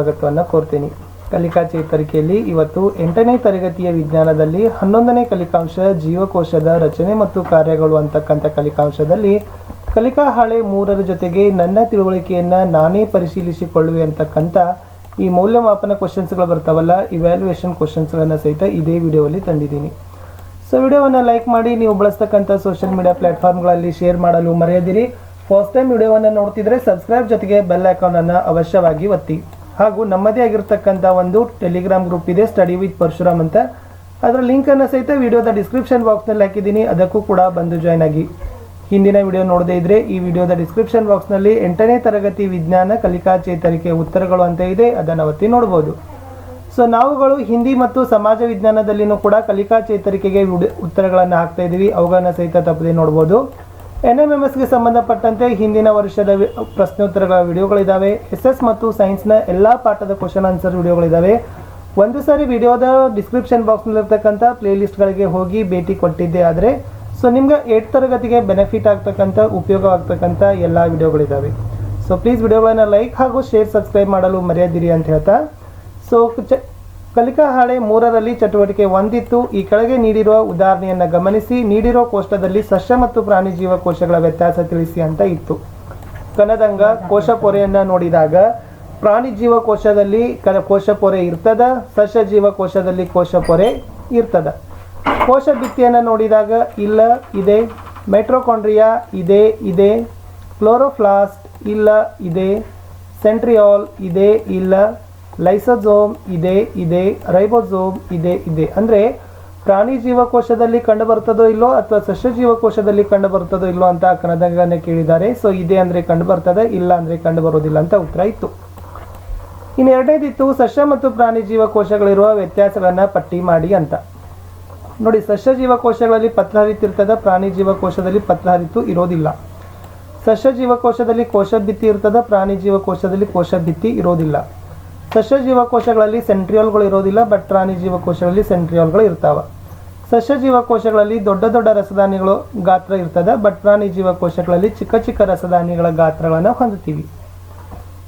ಸ್ವಾಗತವನ್ನು ಕೋರ್ತೀನಿ. ಕಲಿಕಾ ಚೇತರಿಕೆಯಲ್ಲಿ ಇವತ್ತು 8ನೇ ತರಗತಿಯ ವಿಜ್ಞಾನದಲ್ಲಿ 11ನೇ ಕಲಿಕಾಂಶ ಜೀವಕೋಶದ ರಚನೆ ಮತ್ತು ಕಾರ್ಯಗಳು ಅಂತಕ್ಕಂಥ ಕಲಿಕಾಂಶದಲ್ಲಿ ಕಲಿಕಾ ಹಾಳೆ 3ರ ಜೊತೆಗೆ ನನ್ನ ತಿಳುವಳಿಕೆಯನ್ನು ನಾನೇ ಪರಿಶೀಲಿಸಿಕೊಳ್ಳುವೆ ಅಂತಕ್ಕಂಥ ಈ ಮೌಲ್ಯಮಾಪನ ಕ್ವಶನ್ಸ್ಗಳು ಬರ್ತಾವಲ್ಲ, ಇವ್ಯಾಲ್ಯೂಯೇಷನ್ ಕ್ವಶನ್ಸ್ಗಳನ್ನು ಸಹಿತ ಇದೇ ವಿಡಿಯೋದಲ್ಲಿ ತಂದಿದ್ದೀನಿ. ಸೊ ವಿಡಿಯೋವನ್ನು ಲೈಕ್ ಮಾಡಿ, ನೀವು ಬಳಸ್ತಕ್ಕಂಥ ಸೋಷಿಯಲ್ ಮೀಡಿಯಾ ಪ್ಲಾಟ್ಫಾರ್ಮ್ಗಳಲ್ಲಿ ಶೇರ್ ಮಾಡಲು ಮರೆಯದಿರಿ. ಫಸ್ಟ್ ಟೈಮ್ ವಿಡಿಯೋವನ್ನು ನೋಡ್ತಿದ್ರೆ ಸಬ್ಸ್ಕ್ರೈಬ್ ಜೊತೆಗೆ ಬೆಲ್ ಐಕಾನನ್ನು ಅವಶ್ಯವಾಗಿ ಒತ್ತಿ. ಹಾಗೂ ನಮ್ಮದೇ ಆಗಿರ್ತಕ್ಕಂಥ ಒಂದು ಟೆಲಿಗ್ರಾಮ್ ಗ್ರೂಪ್ ಇದೆ, ಸ್ಟಡಿ ವಿತ್ ಪರಶುರಾಮ್ ಅಂತ. ಅದರ ಲಿಂಕನ್ನು ಸಹಿತ ವಿಡಿಯೋದ ಡಿಸ್ಕ್ರಿಪ್ಷನ್ ಬಾಕ್ಸ್ನಲ್ಲಿ ಹಾಕಿದ್ದೀನಿ, ಅದಕ್ಕೂ ಕೂಡ ಬಂದು ಜಾಯ್ನ್ ಆಗಿ. ಹಿಂದಿನ ವಿಡಿಯೋ ನೋಡದೇ ಇದ್ದರೆ ಈ ವಿಡಿಯೋದ ಡಿಸ್ಕ್ರಿಪ್ಷನ್ ಬಾಕ್ಸ್ನಲ್ಲಿ 8ನೇ ತರಗತಿ ವಿಜ್ಞಾನ ಕಲಿಕಾ ಚೇತರಿಕೆ ಉತ್ತರಗಳು ಅಂತ ಇದೆ, ಅದನ್ನು ಒತ್ತಿ ನೋಡ್ಬೋದು. ಸೊ ನಾವುಗಳು ಹಿಂದಿ ಮತ್ತು ಸಮಾಜ ವಿಜ್ಞಾನದಲ್ಲಿನೂ ಕೂಡ ಕಲಿಕಾ ಚೇತರಿಕೆಗೆ ಉತ್ತರಗಳನ್ನು ಹಾಕ್ತಾ ಇದ್ದೀವಿ, ಅವುಗಳನ್ನು ಸಹಿತ ತಪ್ಪದೆ ನೋಡ್ಬೋದು. NMMSಗೆ ಸಂಬಂಧಪಟ್ಟಂತೆ ಹಿಂದಿನ ವರ್ಷದ ಪ್ರಶ್ನೋತ್ತರಗಳ ವಿಡಿಯೋಗಳಿದ್ದಾವೆ. SS ಮತ್ತು ಸೈನ್ಸ್ನ ಎಲ್ಲ ಪಾಠದ ಕ್ವಶನ್ ಆನ್ಸರ್ ವಿಡಿಯೋಗಳಿದ್ದಾವೆ. ಒಂದು ಸಾರಿ ವಿಡಿಯೋದ ಡಿಸ್ಕ್ರಿಪ್ಷನ್ ಬಾಕ್ಸ್ನಲ್ಲಿರ್ತಕ್ಕಂಥ ಪ್ಲೇಲಿಸ್ಟ್ಗಳಿಗೆ ಹೋಗಿ ಭೇಟಿ ಕೊಟ್ಟಿದ್ದೆ ಆದರೆ ಸೊ ನಿಮ್ಗೆ 8th ತರಗತಿಗೆ ಬೆನಿಫಿಟ್ ಆಗ್ತಕ್ಕಂಥ ಉಪಯೋಗವಾಗ್ತಕ್ಕಂಥ ಎಲ್ಲ ವಿಡಿಯೋಗಳಿದ್ದಾವೆ. ಸೊ ಪ್ಲೀಸ್ ವಿಡಿಯೋಗಳನ್ನು ಲೈಕ್ ಹಾಗೂ ಶೇರ್ ಸಬ್ಸ್ಕ್ರೈಬ್ ಮಾಡಲು ಮರೆಯದಿರಿ ಅಂತ ಹೇಳ್ತಾ, ಸೊ ಕಲಿಕಾ ಹಾಳೆ 3ರಲ್ಲಿ ಚಟುವಟಿಕೆ 1 ಇತ್ತು. ಈ ಕೆಳಗೆ ನೀಡಿರುವ ಉದಾಹರಣೆಯನ್ನು ಗಮನಿಸಿ, ನೀಡಿರೋ ಕೋಷ್ಟದಲ್ಲಿ ಸಸ್ಯ ಮತ್ತು ಪ್ರಾಣಿ ಜೀವಕೋಶಗಳ ವ್ಯತ್ಯಾಸ ತಿಳಿಸಿ ಅಂತ ಇತ್ತು. ಕನದಂಗ ಕೋಶ ಪೊರೆಯನ್ನು ನೋಡಿದಾಗ ಪ್ರಾಣಿ ಜೀವಕೋಶದಲ್ಲಿ ಕೋಶ ಪೊರೆ ಇರ್ತದ, ಸಸ್ಯ ಜೀವಕೋಶದಲ್ಲಿ ಕೋಶ ಪೊರೆ ಇರ್ತದ. ಕೋಶ ಭಿತ್ತಿಯನ್ನು ನೋಡಿದಾಗ ಇಲ್ಲ ಇದೆ, ಮೈಟ್ರೋಕಾಂಡ್ರಿಯಾ ಇದೆ, ಕ್ಲೋರೋಪ್ಲಾಸ್ಟ್ ಇಲ್ಲ ಇದೆ, ಸೆಂಟ್ರಿಯಾಲ್ ಇದೆ ಇಲ್ಲ, ಲೈಸೋಸೋಮ್ ಇದೆ, ರೈಬೋಸೋಮ್ ಇದೆ. ಅಂದರೆ ಪ್ರಾಣಿ ಜೀವಕೋಶದಲ್ಲಿ ಕಂಡು ಬರ್ತದೋ ಇಲ್ಲೋ ಅಥವಾ ಸಸ್ಯ ಜೀವಕೋಶದಲ್ಲಿ ಕಂಡು ಬರ್ತದೋ ಇಲ್ಲೋ ಅಂತ ಕನ್ನಡಗನ್ನ ಕೇಳಿದ್ದಾರೆ. ಸೊ ಇದೆ ಅಂದರೆ ಕಂಡು ಬರ್ತದೆ, ಇಲ್ಲ ಅಂದರೆ ಕಂಡು ಬರೋದಿಲ್ಲ ಅಂತ ಉತ್ತರ ಇತ್ತು. ಇನ್ನು ಎರಡನೇದಿತ್ತು ಸಸ್ಯ ಮತ್ತು ಪ್ರಾಣಿ ಜೀವಕೋಶಗಳಿರುವ ವ್ಯತ್ಯಾಸಗಳನ್ನು ಪಟ್ಟಿ ಮಾಡಿ ಅಂತ. ನೋಡಿ, ಸಸ್ಯ ಜೀವಕೋಶಗಳಲ್ಲಿ ಪತ್ರಹರಿತು ಇರ್ತದೆ, ಪ್ರಾಣಿ ಜೀವಕೋಶದಲ್ಲಿ ಪತ್ರಹರಿತು ಇರೋದಿಲ್ಲ. ಸಸ್ಯ ಜೀವಕೋಶದಲ್ಲಿ ಕೋಶ ಭಿತ್ತಿ ಇರ್ತದೆ, ಪ್ರಾಣಿ ಜೀವಕೋಶದಲ್ಲಿ ಕೋಶ ಭಿತ್ತಿ ಇರೋದಿಲ್ಲ. ಸಸ್ಯ ಜೀವಕೋಶಗಳಲ್ಲಿ ಸೆಂಟ್ರಿಯೋಲ್ಗಳು ಇರೋದಿಲ್ಲ, ಬಟ್ ಪ್ರಾಣಿ ಜೀವಕೋಶಗಳಲ್ಲಿ ಸೆಂಟ್ರಿಯೋಲ್ಗಳು ಇರ್ತಾವೆ. ಸಸ್ಯ ಜೀವಕೋಶಗಳಲ್ಲಿ ದೊಡ್ಡ ದೊಡ್ಡ ರಸದಾನಿಗಳು ಗಾತ್ರ ಇರ್ತದೆ, ಬಟ್ ಪ್ರಾಣಿ ಜೀವಕೋಶಗಳಲ್ಲಿ ಚಿಕ್ಕ ಚಿಕ್ಕ ರಸದಾನಿಗಳ ಗಾತ್ರಗಳನ್ನು ಹೊಂದುತ್ತೀವಿ.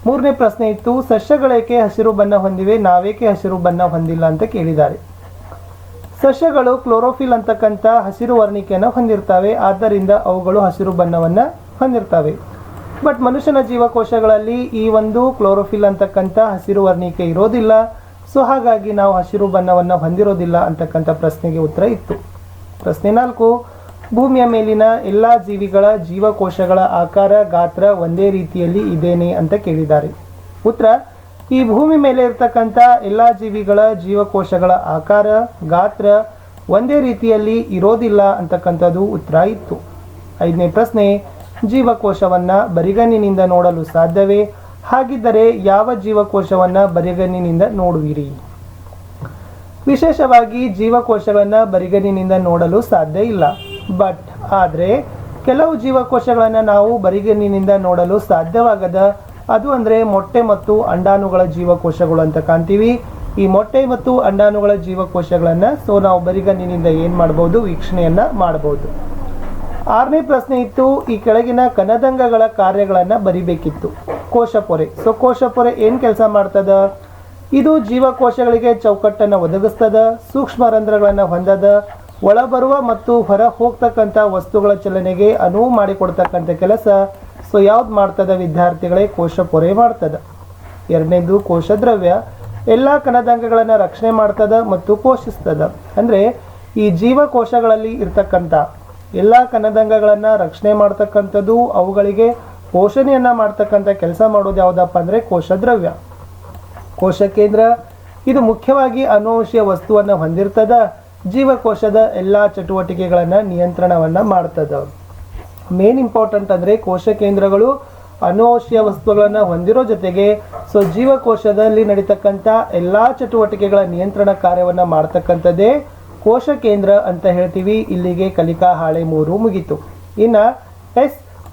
ಮೂರನೇ ಪ್ರಶ್ನೆ ಇತ್ತು, ಸಸ್ಯಗಳೇಕೆ ಹಸಿರು ಬಣ್ಣ ಹೊಂದಿವೆ, ನಾವೇಕೆ ಹಸಿರು ಬಣ್ಣ ಹೊಂದಿಲ್ಲ ಅಂತ ಕೇಳಿದ್ದಾರೆ. ಸಸ್ಯಗಳು ಕ್ಲೋರೋಫಿಲ್ ಅಂತಕ್ಕಂಥ ಹಸಿರು ವರ್ಣಿಕೆಯನ್ನು ಹೊಂದಿರ್ತವೆ, ಆದ್ದರಿಂದ ಅವುಗಳು ಹಸಿರು ಬಣ್ಣವನ್ನು ಹೊಂದಿರ್ತವೆ. ಬಟ್ ಮನುಷ್ಯನ ಜೀವಕೋಶಗಳಲ್ಲಿ ಈ ಒಂದು ಕ್ಲೋರೋಫಿಲ್ ಅಂತಕ್ಕಂಥ ಹಸಿರು ವರ್ಣಿಕೆ ಇರೋದಿಲ್ಲ. ಸೊ ಹಾಗಾಗಿ ನಾವು ಹಸಿರು ಬಣ್ಣವನ್ನು ಹೊಂದಿರೋದಿಲ್ಲ ಅಂತಕ್ಕಂಥ ಪ್ರಶ್ನೆಗೆ ಉತ್ತರ ಇತ್ತು. ಪ್ರಶ್ನೆ 4, ಭೂಮಿಯ ಮೇಲಿನ ಎಲ್ಲ ಜೀವಿಗಳ ಜೀವಕೋಶಗಳ ಆಕಾರ ಗಾತ್ರ ಒಂದೇ ರೀತಿಯಲ್ಲಿ ಇದೇನೆ ಅಂತ ಕೇಳಿದ್ದಾರೆ. ಉತ್ತರ, ಈ ಭೂಮಿ ಮೇಲೆ ಇರ್ತಕ್ಕಂಥ ಎಲ್ಲ ಜೀವಿಗಳ ಜೀವಕೋಶಗಳ ಆಕಾರ ಗಾತ್ರ ಒಂದೇ ರೀತಿಯಲ್ಲಿ ಇರೋದಿಲ್ಲ ಅಂತಕ್ಕಂಥದ್ದು ಉತ್ತರ ಇತ್ತು. 5ನೇ ಪ್ರಶ್ನೆ, ಜೀವಕೋಶವನ್ನು ಬರಿಗಣ್ಣಿನಿಂದ ನೋಡಲು ಸಾಧ್ಯವೇ? ಹಾಗಿದ್ದರೆ ಯಾವ ಜೀವಕೋಶವನ್ನು ಬರಿಗಣ್ಣಿನಿಂದ ನೋಡುವಿರಿ? ವಿಶೇಷವಾಗಿ ಜೀವಕೋಶಗಳನ್ನು ಬರಿಗಣ್ಣಿನಿಂದ ನೋಡಲು ಸಾಧ್ಯ ಇಲ್ಲ. ಬಟ್ ಆದರೆ ಕೆಲವು ಜೀವಕೋಶಗಳನ್ನು ನಾವು ಬರಿಗಣ್ಣಿನಿಂದ ನೋಡಲು ಸಾಧ್ಯವಾಗದ, ಅದು ಅಂದರೆ ಮೊಟ್ಟೆ ಮತ್ತು ಅಂಡಾಣುಗಳ ಜೀವಕೋಶಗಳು ಅಂತ ಕಾಣ್ತೀವಿ. ಈ ಮೊಟ್ಟೆ ಮತ್ತು ಅಂಡಾಣುಗಳ ಜೀವಕೋಶಗಳನ್ನು ಸೊ ನಾವು ಬರಿಗಣ್ಣಿನಿಂದ ಏನು ಮಾಡ್ಬೋದು, ವೀಕ್ಷಣೆಯನ್ನು ಮಾಡ್ಬೋದು. 6ನೇ ಪ್ರಶ್ನೆ ಇತ್ತು, ಈ ಕೆಳಗಿನ ಕನದಂಗಗಳ ಕಾರ್ಯಗಳನ್ನು ಬರಿಬೇಕಿತ್ತು. ಕೋಶ ಪೊರೆ. ಸೊ ಕೋಶ ಪೊರೆ ಏನು ಕೆಲಸ ಮಾಡ್ತದ? ಇದು ಜೀವಕೋಶಗಳಿಗೆ ಚೌಕಟ್ಟನ್ನು ಒದಗಿಸ್ತದ, ಸೂಕ್ಷ್ಮ ರಂಧ್ರಗಳನ್ನು ಹೊಂದದ, ಒಳಬರುವ ಮತ್ತು ಹೊರ ಹೋಗ್ತಕ್ಕಂಥ ವಸ್ತುಗಳ ಚಲನೆಗೆ ಅನುವು ಮಾಡಿಕೊಡ್ತಕ್ಕಂಥ ಕೆಲಸ ಸೊ ಯಾವ್ದು ಮಾಡ್ತದ ವಿದ್ಯಾರ್ಥಿಗಳೇ? ಕೋಶ ಪೊರೆ ಮಾಡ್ತದ. 2ನೇದು ಕೋಶ ದ್ರವ್ಯ. ಎಲ್ಲ ಕನದಂಗಗಳನ್ನು ರಕ್ಷಣೆ ಮಾಡ್ತದ ಮತ್ತು ಪೋಷಿಸ್ತದ. ಅಂದರೆ ಈ ಜೀವಕೋಶಗಳಲ್ಲಿ ಇರ್ತಕ್ಕಂಥ ಎಲ್ಲ ಕನದಂಗಗಳನ್ನು ರಕ್ಷಣೆ ಮಾಡ್ತಕ್ಕಂಥದ್ದು, ಅವುಗಳಿಗೆ ಪೋಷಣೆಯನ್ನು ಮಾಡ್ತಕ್ಕಂಥ ಕೆಲಸ ಮಾಡೋದು ಯಾವುದಪ್ಪ ಅಂದರೆ ಕೋಶ ದ್ರವ್ಯ. ಕೋಶ ಕೇಂದ್ರ ಇದು ಮುಖ್ಯವಾಗಿ ಅನುವಂಶೀಯ ವಸ್ತುವನ್ನು ಹೊಂದಿರ್ತದ, ಜೀವಕೋಶದ ಎಲ್ಲ ಚಟುವಟಿಕೆಗಳನ್ನು ನಿಯಂತ್ರಣವನ್ನು ಮಾಡ್ತದ. ಮೇನ್ ಇಂಪಾರ್ಟೆಂಟ್ ಅಂದರೆ ಕೋಶ ಕೇಂದ್ರಗಳು ಅನುವಂಶೀಯ ವಸ್ತುಗಳನ್ನು ಹೊಂದಿರೋ ಜೊತೆಗೆ ಸೊ ಜೀವಕೋಶದಲ್ಲಿ ನಡೀತಕ್ಕಂಥ ಎಲ್ಲ ಚಟುವಟಿಕೆಗಳ ನಿಯಂತ್ರಣ ಕಾರ್ಯವನ್ನು ಮಾಡ್ತಕ್ಕಂಥದ್ದೇ ಕೋಶ ಕೇಂದ್ರ ಅಂತ ಹೇಳ್ತೀವಿ. ಇಲ್ಲಿಗೆ ಕಲಿಕಾ ಹಾಳೆ 3 ಮುಗೀತು. ಇನ್ನು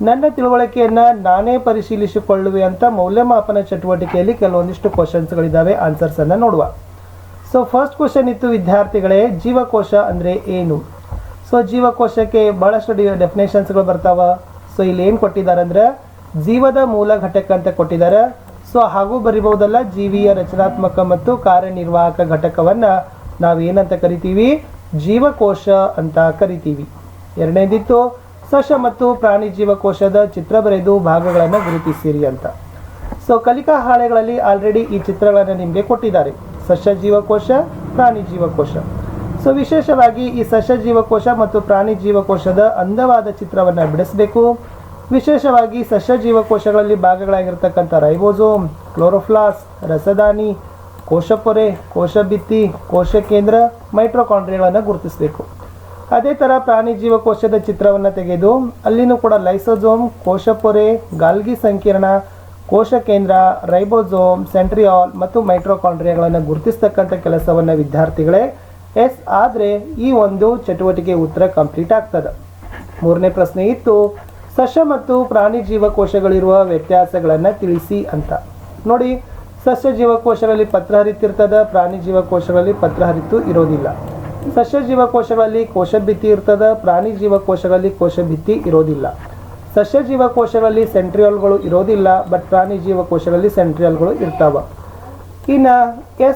ನನ್ನ ತಿಳುವಳಿಕೆಯನ್ನು ನಾನೇ ಪರಿಶೀಲಿಸಿಕೊಳ್ಳುವೆ ಅಂತ ಮೌಲ್ಯಮಾಪನ ಚಟುವಟಿಕೆಯಲ್ಲಿ ಕೆಲವೊಂದಿಷ್ಟು ಕ್ವಶನ್ಸ್ಗಳಿದ್ದಾವೆ, ಆನ್ಸರ್ಸನ್ನು ನೋಡುವ. ಸೊ ಫಸ್ಟ್ ಕ್ವಶನ್ ಇತ್ತು ವಿದ್ಯಾರ್ಥಿಗಳೇ, ಜೀವಕೋಶ ಅಂದರೆ ಏನು? ಸೊ ಜೀವಕೋಶಕ್ಕೆ ಭಾಳಷ್ಟು ಡೆಫಿನೇಷನ್ಸ್ಗಳು ಬರ್ತಾವ. ಸೊ ಇಲ್ಲಿ ಏನು ಕೊಟ್ಟಿದ್ದಾರೆ ಅಂದರೆ ಜೀವದ ಮೂಲ ಘಟಕ ಅಂತ ಕೊಟ್ಟಿದ್ದಾರೆ. ಸೊ ಹಾಗೂ ಬರಿಬಹುದಲ್ಲ, ಜೀವಿಯ ರಚನಾತ್ಮಕ ಮತ್ತು ಕಾರ್ಯನಿರ್ವಾಹಕ ಘಟಕವನ್ನು ನಾವೇನಂತ ಕರಿತೀವಿ? ಜೀವಕೋಶ ಅಂತ ಕರಿತೀವಿ. ಎರಡನೇದಿತ್ತು ಸಸ್ಯ ಮತ್ತು ಪ್ರಾಣಿ ಜೀವಕೋಶದ ಚಿತ್ರ ಬರೆದು ಭಾಗಗಳನ್ನು ಗುರುತಿಸಿರಿ ಅಂತ. ಸೊ ಕಲಿಕಾ ಹಾಳೆಗಳಲ್ಲಿ ಆಲ್ರೆಡಿ ಈ ಚಿತ್ರಗಳನ್ನು ನಿಮಗೆ ಕೊಟ್ಟಿದ್ದಾರೆ, ಸಸ್ಯ ಜೀವಕೋಶ, ಪ್ರಾಣಿ ಜೀವಕೋಶ. ಸೊ ವಿಶೇಷವಾಗಿ ಈ ಸಸ್ಯ ಜೀವಕೋಶ ಮತ್ತು ಪ್ರಾಣಿ ಜೀವಕೋಶದ ಅಂದವಾದ ಚಿತ್ರವನ್ನು ಬಿಡಿಸಬೇಕು. ವಿಶೇಷವಾಗಿ ಸಸ್ಯ ಜೀವಕೋಶಗಳಲ್ಲಿ ಭಾಗಗಳಾಗಿರ್ತಕ್ಕಂಥ ರೈಬೋಸೋಮ್, ಕ್ಲೋರೋಫ್ಲಾಸ್ಟ್, ರಸದಾನಿ, ಕೋಶಪೊರೆ, ಕೋಶಭಿತ್ತಿ, ಕೋಶ ಕೇಂದ್ರ, ಮೈಟ್ರೋಕಾಂಡ್ರಿಯಾಗಳನ್ನು ಗುರುತಿಸಬೇಕು. ಅದೇ ಥರ ಪ್ರಾಣಿ ಜೀವಕೋಶದ ಚಿತ್ರವನ್ನು ತೆಗೆದು ಅಲ್ಲಿನೂ ಕೂಡ ಲೈಸೋಸೋಮ್, ಕೋಶಪೊರೆ, ಗಾಲ್ಗಿ ಸಂಕೀರ್ಣ, ಕೋಶ ಕೇಂದ್ರ, ರೈಬೋಸೋಮ್, ಸೆಂಟ್ರಿಯಾಲ್ ಮತ್ತು ಮೈಟ್ರೋಕಾಂಡ್ರಿಯಾಗಳನ್ನು ಗುರುತಿಸ್ತಕ್ಕಂಥ ಕೆಲಸವನ್ನು ವಿದ್ಯಾರ್ಥಿಗಳೇ ಎಸ್ ಆದರೆ ಈ ಒಂದು ಚಟುವಟಿಕೆ ಉತ್ತರ ಕಂಪ್ಲೀಟ್ ಆಗ್ತದೆ. ಮೂರನೇ ಪ್ರಶ್ನೆ ಇತ್ತು ಸಸ್ಯ ಮತ್ತು ಪ್ರಾಣಿ ಜೀವಕೋಶಗಳಿರುವ ವ್ಯತ್ಯಾಸಗಳನ್ನು ತಿಳಿಸಿ ಅಂತ. ನೋಡಿ, ಸಸ್ಯ ಜೀವಕೋಶಗಳಲ್ಲಿ ಪತ್ರಹರಿತಿರ್ತದೆ, ಪ್ರಾಣಿ ಜೀವಕೋಶಗಳಲ್ಲಿ ಪತ್ರಹರಿತು ಇರೋದಿಲ್ಲ. ಸಸ್ಯ ಜೀವಕೋಶಗಳಲ್ಲಿ ಕೋಶಭಿತ್ತಿ ಇರ್ತದೆ, ಪ್ರಾಣಿ ಜೀವಕೋಶಗಳಲ್ಲಿ ಕೋಶಭಿತ್ತಿ ಇರೋದಿಲ್ಲ. ಸಸ್ಯ ಜೀವಕೋಶಗಳಲ್ಲಿ ಸೆಂಟ್ರಿಯಾಲ್ಗಳು ಇರೋದಿಲ್ಲ, ಬಟ್ ಪ್ರಾಣಿ ಜೀವಕೋಶಗಳಲ್ಲಿ ಸೆಂಟ್ರಿಯಾಲ್ಗಳು ಇರ್ತಾವೆ. ಇನ್ನು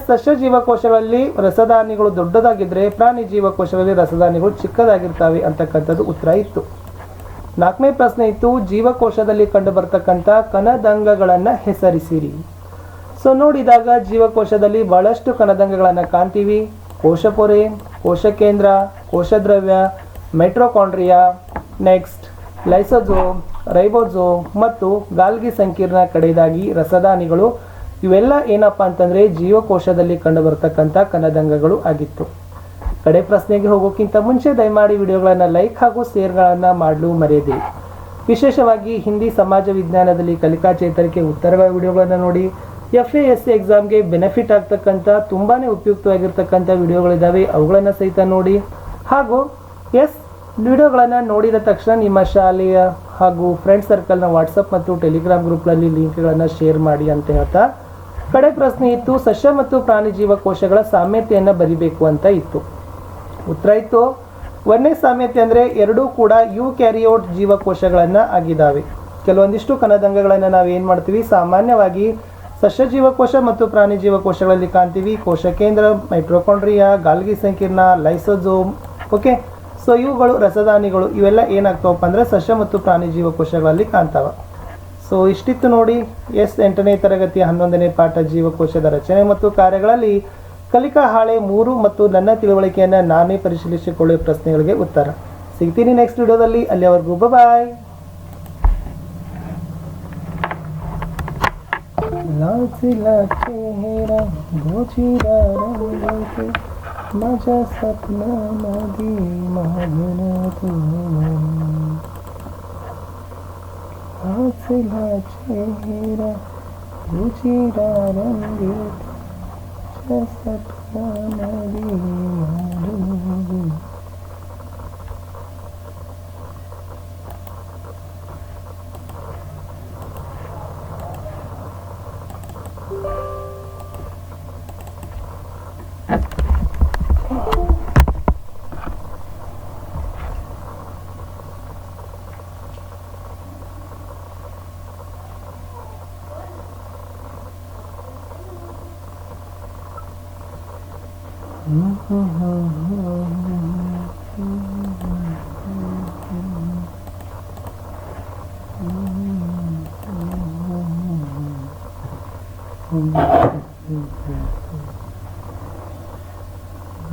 ಸಸ್ಯ ಜೀವಕೋಶಗಳಲ್ಲಿ ರಸದಾನಿಗಳು ದೊಡ್ಡದಾಗಿದ್ದರೆ ಪ್ರಾಣಿ ಜೀವಕೋಶಗಳಲ್ಲಿ ರಸದಾನಿಗಳು ಚಿಕ್ಕದಾಗಿರ್ತವೆ ಅಂತಕ್ಕಂಥದ್ದು ಉತ್ತರ ಇತ್ತು. ನಾಲ್ಕನೇ ಪ್ರಶ್ನೆ ಇತ್ತು ಜೀವಕೋಶದಲ್ಲಿ ಕಂಡು ಬರ್ತಕ್ಕಂಥ ಕಣದಂಗಗಳನ್ನು ಹೆಸರಿಸಿರಿ. ಸೊ ನೋಡಿದಾಗ ಜೀವಕೋಶದಲ್ಲಿ ಬಹಳಷ್ಟು ಕಣದಂಗಗಳನ್ನು ಕಾಣ್ತೀವಿ. ಕೋಶಪೊರೆ, ಕೋಶ ಕೇಂದ್ರ, ಕೋಶದ್ರವ್ಯ, ಮೈಟ್ರೋಕಾಂಡ್ರಿಯಾ, ನೆಕ್ಸ್ಟ್ ಲೈಸೋಸೋಮ್, ರೈಬೋಸೋಮ್ ಮತ್ತು ಗಾಲ್ಗಿ ಸಂಕೀರ್ಣ, ಕಡೆಯದಾಗಿ ರಸದಾನಿಗಳು. ಇವೆಲ್ಲ ಏನಪ್ಪ ಅಂತಂದರೆ ಜೀವಕೋಶದಲ್ಲಿ ಕಂಡು ಬರ್ತಕ್ಕಂಥ ಕಣದಂಗಗಳು ಆಗಿತ್ತು. ಕಡೆ ಪ್ರಶ್ನೆಗೆ ಹೋಗೋಕ್ಕಿಂತ ಮುಂಚೆ ದಯಮಾಡಿ ವಿಡಿಯೋಗಳನ್ನು ಲೈಕ್ ಹಾಗೂ ಶೇರ್ಗಳನ್ನು ಮಾಡಲು ಮರೆಯದಿರಿ. ವಿಶೇಷವಾಗಿ ಹಿಂದಿ ಸಮಾಜ ವಿಜ್ಞಾನದಲ್ಲಿ ಕಲಿಕಾ ಚೇತರಿಕೆ ಉತ್ತರಗಳ ವಿಡಿಯೋಗಳನ್ನು ನೋಡಿ. FASC ಎಕ್ಸಾಮ್ಗೆ ಬೆನಿಫಿಟ್ ಆಗ್ತಕ್ಕಂಥ ತುಂಬಾ ಉಪಯುಕ್ತವಾಗಿರ್ತಕ್ಕಂಥ ವಿಡಿಯೋಗಳಿದ್ದಾವೆ, ಅವುಗಳನ್ನು ಸಹಿತ ನೋಡಿ. ಹಾಗೂ ವಿಡಿಯೋಗಳನ್ನು ನೋಡಿದ ತಕ್ಷಣ ನಿಮ್ಮ ಶಾಲೆಯ ಹಾಗೂ ಫ್ರೆಂಡ್ ಸರ್ಕಲ್ನ ವಾಟ್ಸಪ್ ಮತ್ತು ಟೆಲಿಗ್ರಾಮ್ ಗ್ರೂಪ್ನಲ್ಲಿ ಲಿಂಕ್ಗಳನ್ನು ಶೇರ್ ಮಾಡಿ ಅಂತ ಹೇಳ್ತಾ ಕಡೆ ಪ್ರಶ್ನೆ ಇತ್ತು ಸಸ್ಯ ಮತ್ತು ಪ್ರಾಣಿ ಜೀವಕೋಶಗಳ ಸಾಮ್ಯತೆಯನ್ನು ಬರಿಬೇಕು ಅಂತ ಇತ್ತು. ಉತ್ತರ ಇತ್ತು ಒಂದನೇ ಸಾಮ್ಯತೆ ಅಂದರೆ ಎರಡೂ ಕೂಡ ಯುಕ್ಯಾರಿಯೋಟ್ ಜೀವಕೋಶಗಳನ್ನು ಆಗಿದ್ದಾವೆ. ಕೆಲವೊಂದಿಷ್ಟು ಕಣದಂಗಗಳನ್ನು ನಾವು ಏನು ಮಾಡ್ತೀವಿ, ಸಾಮಾನ್ಯವಾಗಿ ಸಸ್ಯ ಜೀವಕೋಶ ಮತ್ತು ಪ್ರಾಣಿ ಜೀವಕೋಶಗಳಲ್ಲಿ ಕಾಣ್ತೀವಿ. ಕೋಶ ಕೇಂದ್ರ, ಮೈಟ್ರೋಕಾಂಡ್ರಿಯಾ, ಗಾಲ್ಗಿ ಸಂಕೀರ್ಣ, ಲೈಸೋಸೋಮ್. ಓಕೆ, ಸೊ ಇವುಗಳು ರಸದಾನಿಗಳು. ಇವೆಲ್ಲ ಏನಾಗ್ತಾವಪ್ಪ ಅಂದರೆ ಸಸ್ಯ ಮತ್ತು ಪ್ರಾಣಿ ಜೀವಕೋಶಗಳಲ್ಲಿ ಕಾಣ್ತಾವ. ಸೊ ಇಷ್ಟಿತ್ತು ನೋಡಿ 8ನೇ ತರಗತಿಯ 11ನೇ ಪಾಠ ಜೀವಕೋಶದ ರಚನೆ ಮತ್ತು ಕಾರ್ಯಗಳಲ್ಲಿ ಕಲಿಕಾ ಹಾಳೆ 3 ಮತ್ತು ನನ್ನ ತಿಳುವಳಿಕೆಯನ್ನು ನಾನೇ ಪರಿಶೀಲಿಸಿಕೊಳ್ಳುವ ಪ್ರಶ್ನೆಗಳಿಗೆ ಉತ್ತರ. ಸಿಗ್ತೀನಿ ನೆಕ್ಸ್ಟ್ ವಿಡಿಯೋದಲ್ಲಿ. ಅಲ್ಲಿಯವರೆಗೂ ಬಾಯ್. लाचला चेहरा गोचिरा रंगाचे माझ्या स्वप्नामध्ये मागण तू. लाचला चेहरा गोचिरा रंगाचे माझ्या स्वप्नामध्ये मागण.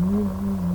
Mm-hmm.